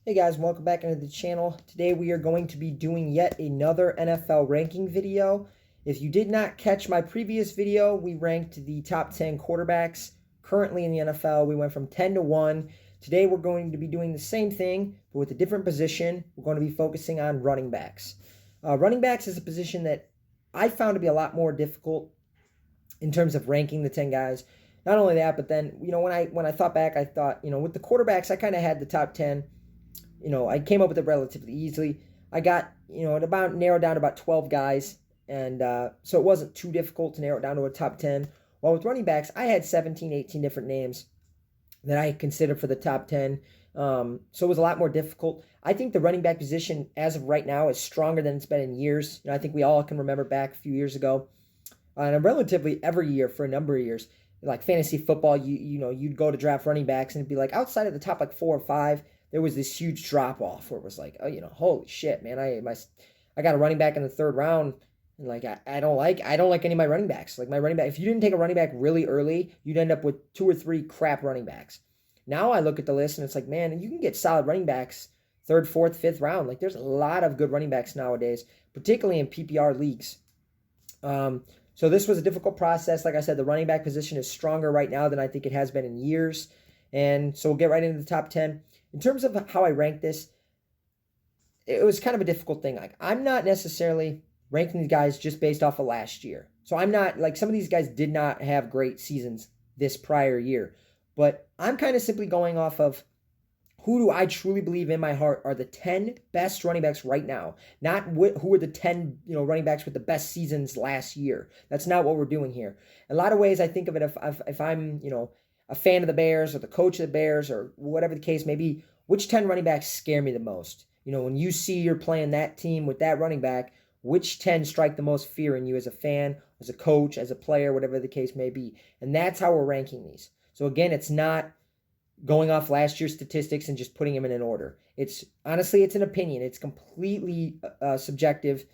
Hey guys, welcome back into the channel. Today we are going to be doing yet another NFL ranking video. If you did not catch my previous video, we ranked the top 10 quarterbacks currently in the NFL. We went from 10 to 1. Today we're going to be doing the same thing, but with a different position. We're going to be focusing on running backs. Running backs is a position that I found to be a lot more difficult in terms of ranking the 10 guys. Not only that, but then, when I thought back, I thought, with the quarterbacks, I kind of had the top 10. I came up with it relatively easily. I got, it about narrowed down to about 12 guys, and so it wasn't too difficult to narrow it down to a top 10. While with running backs, I had 17, 18 different names that I considered for the top 10. So it was a lot more difficult. I think the running back position, as of right now, is stronger than it's been in years. I think we all can remember back a few years ago, and relatively every year for a number of years, like fantasy football, you'd go to draft running backs and it'd be like outside of the top like 4 or 5. There was this huge drop off where it was like, oh, holy shit, man, I got a running back in the 3rd round, and like I don't like any of my running backs. Like my running back, if you didn't take a running back really early, you'd end up with 2 or 3 crap running backs. Now I look at the list and it's like, man, you can get solid running backs 3rd, 4th, 5th round. Like there's a lot of good running backs nowadays, particularly in PPR leagues. So this was a difficult process. Like I said, the running back position is stronger right now than I think it has been in years. And so we'll get right into the top 10. In terms of how I rank this, it was kind of a difficult thing. Like I'm not necessarily ranking these guys just based off of last year. So I'm not, like, some of these guys did not have great seasons this prior year. But I'm kind of simply going off of who do I truly believe in my heart are the 10 best running backs right now. Not who are the 10 running backs with the best seasons last year. That's not what we're doing here. In a lot of ways, I think of it if I'm a fan of the Bears or the coach of the Bears or whatever the case may be, which 10 running backs scare me the most? When you see you're playing that team with that running back, which 10 strike the most fear in you as a fan, as a coach, as a player, whatever the case may be? And that's how we're ranking these. So again, it's not going off last year's statistics and just putting them in an order. It's honestly, it's an opinion. It's completely subjective.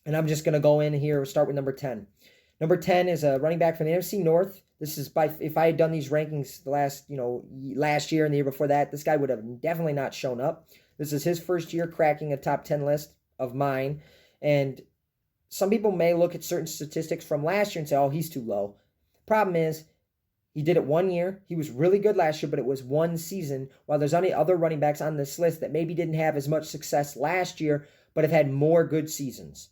And I'm just going to go in here and start with number 10. Number 10 is a running back from the NFC North. This is if I had done these rankings the last year and the year before that, this guy would have definitely not shown up. This is his first year cracking a top 10 list of mine. And some people may look at certain statistics from last year and say, oh, he's too low. Problem is, he did it 1 year. He was really good last year, but it was 1 season. While there's only other running backs on this list that maybe didn't have as much success last year, but have had more good seasons.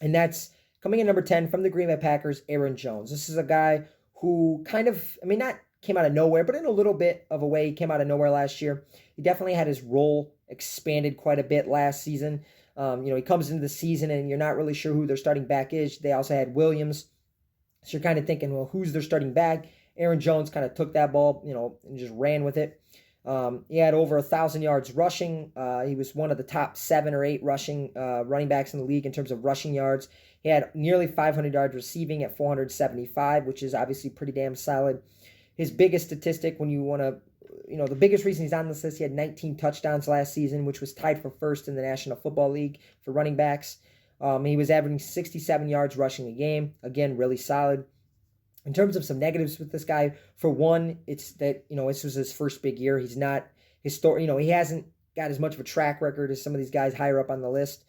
And that's coming in number 10 from the Green Bay Packers, Aaron Jones. This is a guy who kind of, not came out of nowhere, but in a little bit of a way, he came out of nowhere last year. He definitely had his role expanded quite a bit last season. He comes into the season and you're not really sure who their starting back is. They also had Williams. So you're kind of thinking, well, who's their starting back? Aaron Jones kind of took that ball, and just ran with it. He had over 1,000 yards rushing. He was one of the top 7 or 8 rushing running backs in the league in terms of rushing yards. He had nearly 500 yards receiving at 475, which is obviously pretty damn solid. His biggest statistic, when you want to, the biggest reason he's on this list, he had 19 touchdowns last season, which was tied for first in the National Football League for running backs. He was averaging 67 yards rushing a game. Again, really solid. In terms of some negatives with this guy, for one, it's that, this was his first big year. He's not he hasn't got as much of a track record as some of these guys higher up on the list.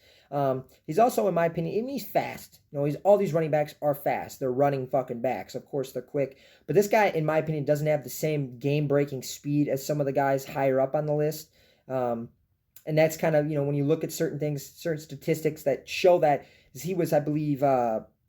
He's also, in my opinion, even he's fast. All these running backs are fast. They're running fucking backs. Of course, they're quick. But this guy, in my opinion, doesn't have the same game-breaking speed as some of the guys higher up on the list. And that's kind of, when you look at certain things, certain statistics that show that, is he was, I believe,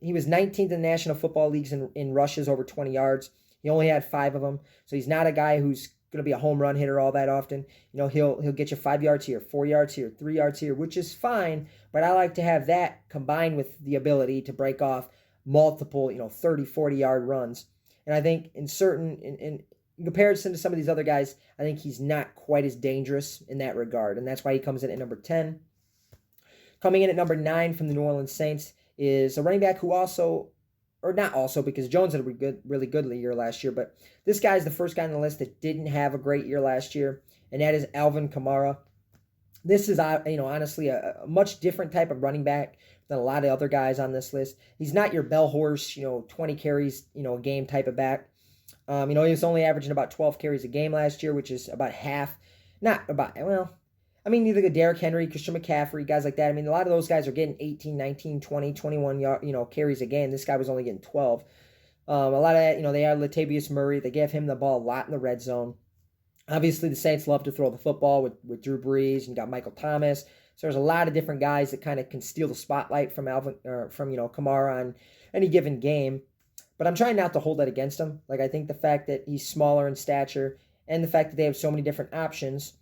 he was 19th in the National Football Leagues in rushes over 20 yards. He only had 5 of them. So he's not a guy who's going to be a home run hitter all that often. He'll get you 5 yards here, 4 yards here, 3 yards here, which is fine. But I like to have that combined with the ability to break off multiple, 30, 40-yard runs. And I think in comparison to some of these other guys, I think he's not quite as dangerous in that regard. And that's why he comes in at number 10. Coming in at number 9 from the New Orleans Saints is a running back who because Jones had a really good year last year, but this guy is the first guy on the list that didn't have a great year last year, and that is Alvin Kamara. This is, honestly a much different type of running back than a lot of other guys on this list. He's not your bell horse, 20 carries, a game type of back. He was only averaging about 12 carries a game last year, which is about half, not about, well, I mean, neither Derrick Henry, Christian McCaffrey, guys like that. I mean, a lot of those guys are getting 18, 19, 20, 21 carries a game. This guy was only getting 12. A lot of that, they had Latavius Murray. They gave him the ball a lot in the red zone. Obviously, the Saints love to throw the football with Drew Brees, and you got Michael Thomas. So there's a lot of different guys that kind of can steal the spotlight from Kamara on any given game. But I'm trying not to hold that against him. Like, I think the fact that he's smaller in stature and the fact that they have so many different options,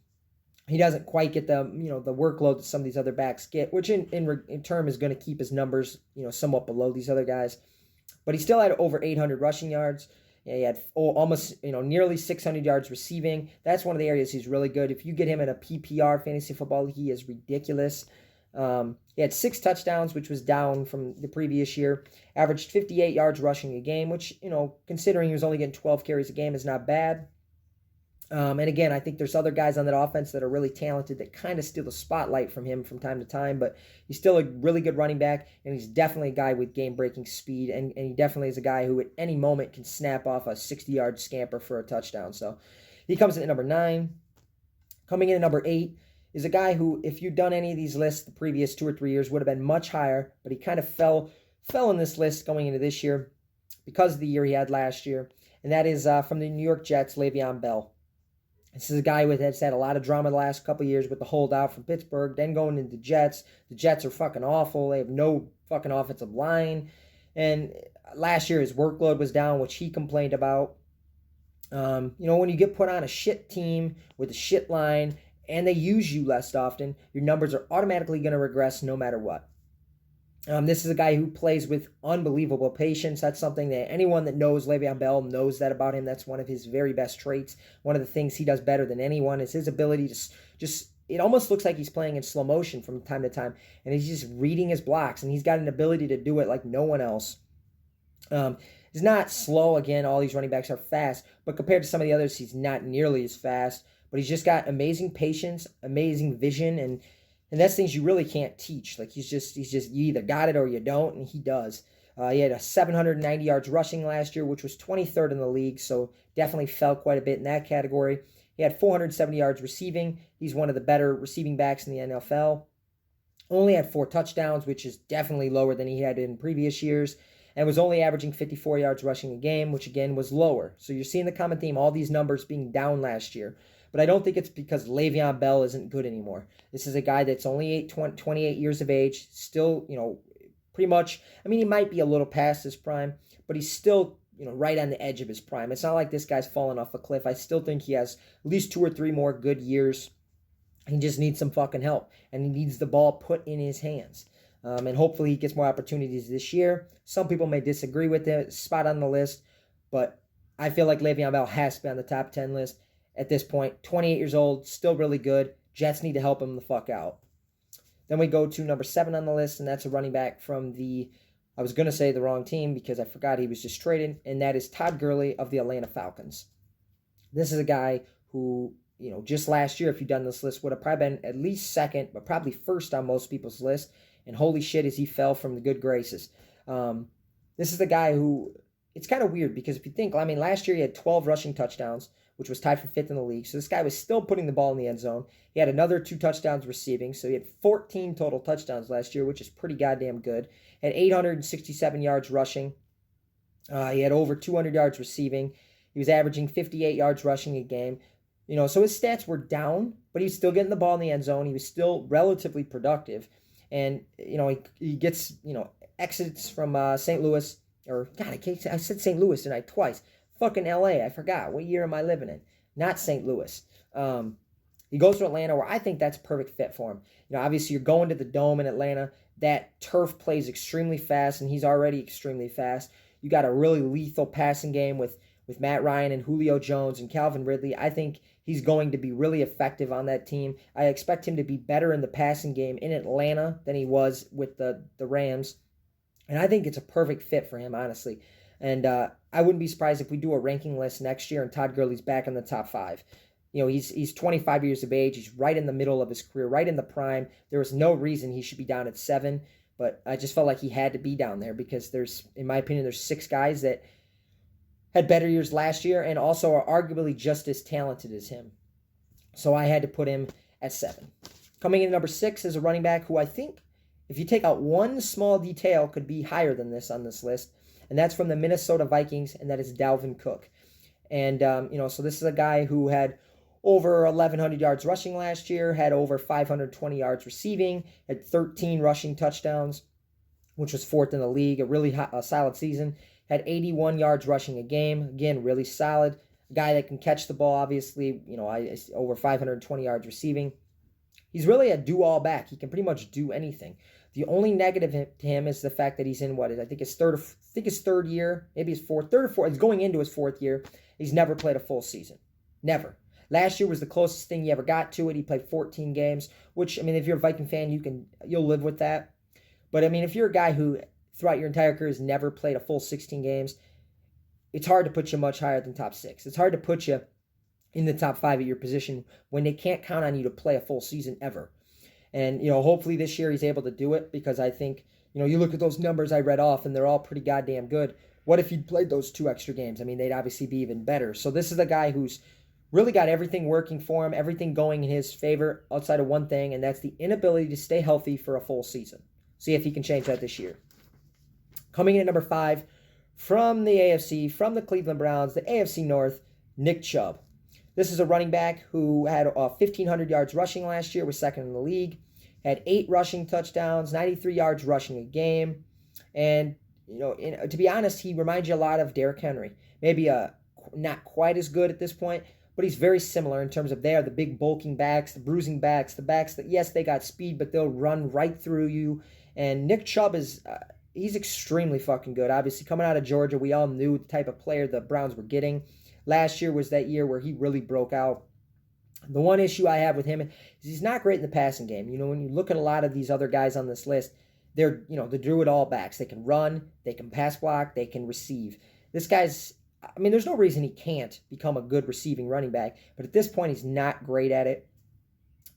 he doesn't quite get the workload that some of these other backs get, which in turn is going to keep his numbers somewhat below these other guys. But he still had over 800 rushing yards. Yeah, he had almost nearly 600 yards receiving. That's one of the areas he's really good. If you get him in a PPR fantasy football, he is ridiculous. He had 6 touchdowns, which was down from the previous year. Averaged 58 yards rushing a game, which, considering he was only getting 12 carries a game, is not bad. And again, I think there's other guys on that offense that are really talented that kind of steal the spotlight from him from time to time, but he's still a really good running back, and he's definitely a guy with game-breaking speed, and he definitely is a guy who at any moment can snap off a 60-yard scamper for a touchdown. So he comes in at number 9. Coming in at number 8 is a guy who, if you'd done any of these lists the previous 2 or 3 years, would have been much higher, but he kind of fell in this list going into this year because of the year he had last year, and that is from the New York Jets, Le'Veon Bell. This is a guy that's had a lot of drama the last couple of years with the holdout from Pittsburgh, then going into the Jets. The Jets are fucking awful. They have no fucking offensive line. And last year his workload was down, which he complained about. When you get put on a shit team with a shit line and they use you less often, your numbers are automatically going to regress no matter what. This is a guy who plays with unbelievable patience. That's something that anyone that knows Le'Veon Bell knows that about him. That's one of his very best traits. One of the things he does better than anyone is his ability to just it almost looks like he's playing in slow motion from time to time, and he's just reading his blocks, and he's got an ability to do it like no one else. He's not slow. Again, all these running backs are fast, but compared to some of the others, he's not nearly as fast. But he's just got amazing patience, amazing vision, and that's things you really can't teach. Like he's just you either got it or you don't, and he does. He had a 790 yards rushing last year, which was 23rd in the league, so definitely fell quite a bit in that category. He had 470 yards receiving. He's one of the better receiving backs in the NFL. Only had 4 touchdowns, which is definitely lower than he had in previous years, and was only averaging 54 yards rushing a game, which again was lower. So you're seeing the common theme, all these numbers being down last year. But I don't think it's because Le'Veon Bell isn't good anymore. This is a guy that's only 28 years of age, still, pretty much, he might be a little past his prime, but he's still, right on the edge of his prime. It's not like this guy's fallen off a cliff. I still think he has at least 2 or 3 more good years. He just needs some fucking help, and he needs the ball put in his hands. And hopefully he gets more opportunities this year. Some people may disagree with the spot on the list, but I feel like Le'Veon Bell has to be on the top 10 list at this point. 28 years old, still really good. Jets need to help him the fuck out. Then we go to number 7 on the list, and that's a running back from I was going to say the wrong team because I forgot he was just traded, and that is Todd Gurley of the Atlanta Falcons. This is a guy who, just last year, if you'd done this list, would have probably been at least second, but probably first on most people's list. And holy shit, as he fell from the good graces. This is the guy who, it's kind of weird because if you think, last year he had 12 rushing touchdowns, which was tied for 5th in the league. So this guy was still putting the ball in the end zone. He had another 2 touchdowns receiving, so he had 14 total touchdowns last year, which is pretty goddamn good. Had 867 yards rushing. He had over 200 yards receiving. He was averaging 58 yards rushing a game. So his stats were down, but he was still getting the ball in the end zone. He was still relatively productive. And, he gets, exits from St. Louis, or, God, I said St. Louis tonight twice. Fucking L.A., I forgot. What year am I living in? Not St. Louis. He goes to Atlanta, where I think that's a perfect fit for him. Obviously you're going to the Dome in Atlanta. That turf plays extremely fast, and he's already extremely fast. You got a really lethal passing game with Matt Ryan and Julio Jones and Calvin Ridley. I think he's going to be really effective on that team. I expect him to be better in the passing game in Atlanta than he was with the Rams. And I think it's a perfect fit for him, honestly. And I wouldn't be surprised if we do a ranking list next year and Todd Gurley's back in the top 5. He's 25 years of age. He's right in the middle of his career, right in the prime. There was no reason he should be down at 7, but I just felt like he had to be down there because in my opinion, there's 6 guys that had better years last year and also are arguably just as talented as him. So I had to put him at 7. Coming in at number 6 is a running back who I think, if you take out one small detail, could be higher than this on this list, and that's from the Minnesota Vikings, and that is Dalvin Cook. And, so this is a guy who had over 1,100 yards rushing last year, had over 520 yards receiving, had 13 rushing touchdowns, which was 4th in the league, a really solid season. Had 81 yards rushing a game, again, really solid. A guy that can catch the ball, obviously, over 520 yards receiving. He's really a do-all back. He can pretty much do anything. The only negative to him is the fact that he's in his third year, maybe his third or fourth. He's going into his 4th year. He's never played a full season. Never. Last year was the closest thing he ever got to it. He played 14 games, which, if you're a Viking fan, you'll live with that. But, if you're a guy who throughout your entire career has never played a full 16 games, it's hard to put you much higher than top 6. It's hard to put you in the top 5 at your position when they can't count on you to play a full season ever. And, hopefully this year he's able to do it, because I think, you look at those numbers I read off and they're all pretty goddamn good. What if he'd played those 2 extra games? They'd obviously be even better. So this is a guy who's really got everything working for him, everything going in his favor outside of one thing, and that's the inability to stay healthy for a full season. See if he can change that this year. Coming in at number 5, from the AFC, from the Cleveland Browns, the AFC North, Nick Chubb. This is a running back who had 1,500 yards rushing last year, was 2nd in the league, had 8 rushing touchdowns, 93 yards rushing a game, and to be honest, he reminds you a lot of Derrick Henry. Maybe not quite as good at this point, but he's very similar in terms of they are the big bulking backs, the bruising backs, the backs that, yes, they got speed, but they'll run right through you. And Nick Chubb he's extremely fucking good. Obviously, coming out of Georgia, we all knew the type of player the Browns were getting. Last year was that year where he really broke out. The one issue I have with him is he's not great in the passing game. When you look at a lot of these other guys on this list, they're do-it-all backs. They can run, they can pass block, they can receive. This guy's, there's no reason he can't become a good receiving running back, but at this point, he's not great at it.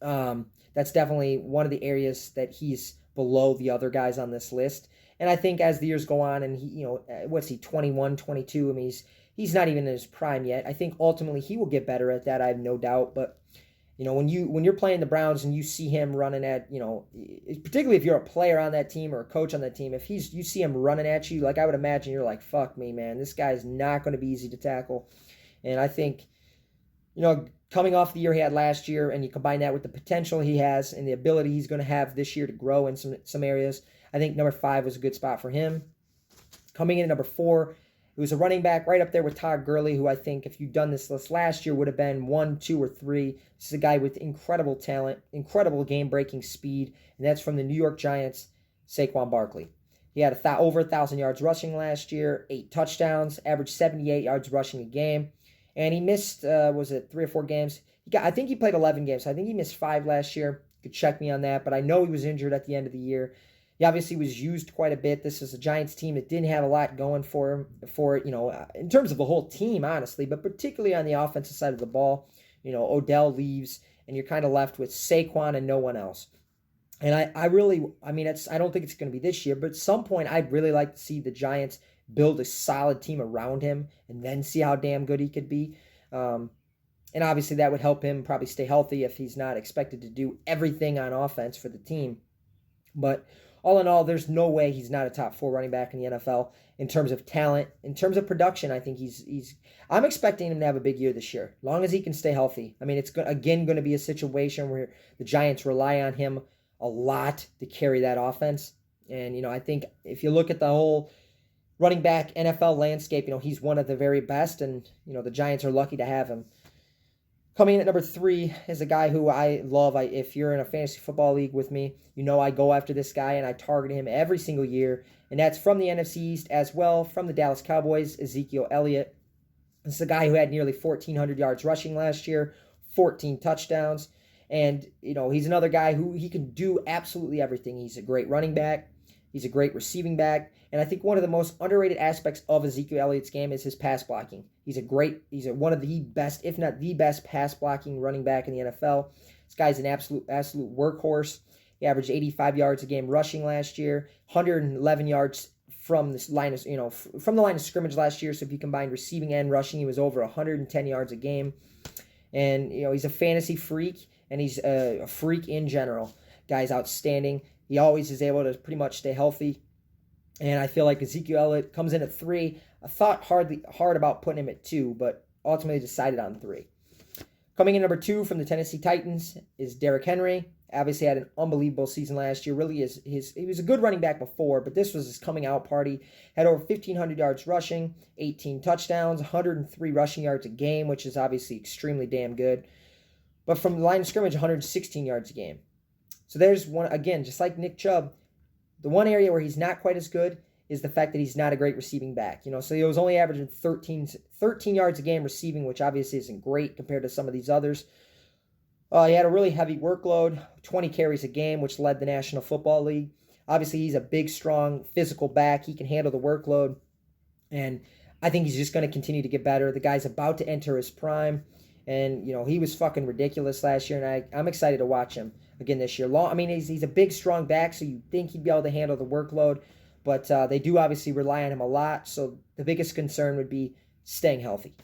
That's definitely one of the areas that he's below the other guys on this list. And I think as the years go on, and he, what's he, 21, 22, he's not even in his prime yet. I think ultimately he will get better at that, I have no doubt. But, when you're playing the Browns and you see him running at, particularly if you're a player on that team or a coach on that team, if you see him running at you, like I would imagine you're like, fuck me, man, this guy's not going to be easy to tackle. And I think, coming off the year he had last year, and you combine that with the potential he has and the ability he's going to have this year to grow in some areas, I think number 5 was a good spot for him. Coming in at number 4, it was a running back right up there with Todd Gurley, who I think if you'd done this list last year would have been 1, 2, or 3. This is a guy with incredible talent, incredible game-breaking speed, and that's from the New York Giants, Saquon Barkley. He had over 1,000 yards rushing last year, 8 touchdowns, averaged 78 yards rushing a game, and he missed, 3 or 4 games? I think he played 11 games, so I think he missed 5 last year. You could check me on that, but I know he was injured at the end of the year. He obviously was used quite a bit. This is a Giants team that didn't have a lot going for it, in terms of the whole team, honestly, but particularly on the offensive side of the ball. Odell leaves, and you're kind of left with Saquon and no one else. And I don't think it's going to be this year, but at some point I'd really like to see the Giants build a solid team around him and then see how damn good he could be. And obviously that would help him probably stay healthy if he's not expected to do everything on offense for the team. But all in all, there's no way he's not a top 4 running back in the NFL in terms of talent. In terms of production, I think I'm expecting him to have a big year this year, as long as he can stay healthy. It's again going to be a situation where the Giants rely on him a lot to carry that offense. And, I think if you look at the whole running back NFL landscape, he's one of the very best, and, the Giants are lucky to have him. Coming in at number 3 is a guy who I love. If you're in a fantasy football league with me, I go after this guy and I target him every single year. And that's from the NFC East as well, from the Dallas Cowboys, Ezekiel Elliott. This is a guy who had nearly 1,400 yards rushing last year, 14 touchdowns. And, he's another guy who he can do absolutely everything. He's a great running back. He's a great receiving back. And I think one of the most underrated aspects of Ezekiel Elliott's game is his pass blocking. He's one of the best, if not the best, pass blocking running back in the NFL. This guy's an absolute workhorse. He averaged 85 yards a game rushing last year, 111 yards from this line of, from the line of scrimmage last year. So if you combine receiving and rushing, he was over 110 yards a game. And, he's a fantasy freak. and he's a freak in general. Guy's outstanding. He always is able to pretty much stay healthy. And I feel like Ezekiel Elliott comes in at 3. I thought hard about putting him at 2, but ultimately decided on 3. Coming in number 2 from the Tennessee Titans is Derrick Henry. Obviously had an unbelievable season last year. Really, he was a good running back before, but this was his coming out party. Had over 1,500 yards rushing, 18 touchdowns, 103 rushing yards a game, which is obviously extremely damn good. But from the line of scrimmage, 116 yards a game. So there's one, again, just like Nick Chubb, the one area where he's not quite as good is the fact that he's not a great receiving back. So he was only averaging 13 yards a game receiving, which obviously isn't great compared to some of these others. He had a really heavy workload, 20 carries a game, which led the National Football League. Obviously, he's a big, strong, physical back. He can handle the workload, and I think he's just going to continue to get better. The guy's about to enter his prime, and, he was fucking ridiculous last year, and I'm excited to watch him again this year. He's a big, strong back, so you'd think he'd be able to handle the workload, but they do obviously rely on him a lot, so the biggest concern would be staying healthy.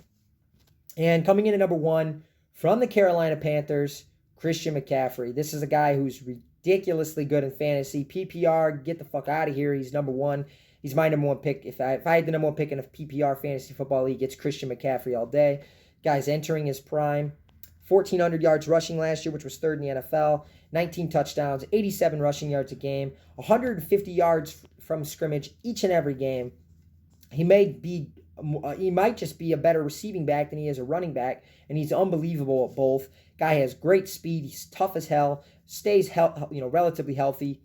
And coming in at number 1, from the Carolina Panthers, Christian McCaffrey. This is a guy who's ridiculously good in fantasy. PPR, get the fuck out of here. He's number 1. He's my number 1 pick. If I had the number 1 pick in a PPR fantasy football league, it's Christian McCaffrey all day. Guy's entering his prime. 1,400 yards rushing last year, which was 3rd in the NFL. 19 touchdowns, 87 rushing yards a game. 150 yards from scrimmage each and every game. He might just be a better receiving back than he is a running back, and he's unbelievable at both. Guy has great speed. He's tough as hell. Stays relatively healthy.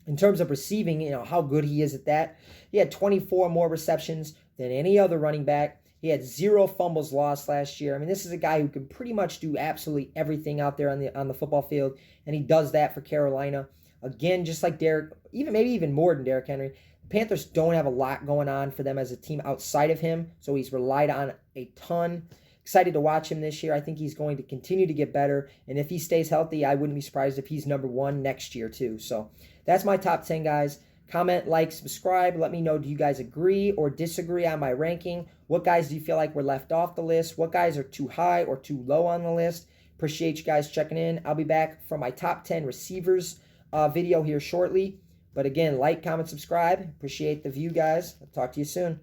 In terms of receiving, how good he is at that. He had 24 more receptions than any other running back. He had 0 fumbles lost last year. This is a guy who can pretty much do absolutely everything out there on the football field, and he does that for Carolina. Again, just like Derrick, maybe even more than Derrick Henry. Panthers don't have a lot going on for them as a team outside of him, so he's relied on a ton. Excited to watch him this year. I think he's going to continue to get better, and if he stays healthy, I wouldn't be surprised if he's number 1 next year too. So that's my top 10, guys. Comment, like, subscribe. Let me know, do you guys agree or disagree on my ranking? What guys do you feel like were left off the list? What guys are too high or too low on the list? Appreciate you guys checking in. I'll be back for my top 10 receivers video here shortly. But again, like, comment, subscribe. Appreciate the view, guys. I'll talk to you soon.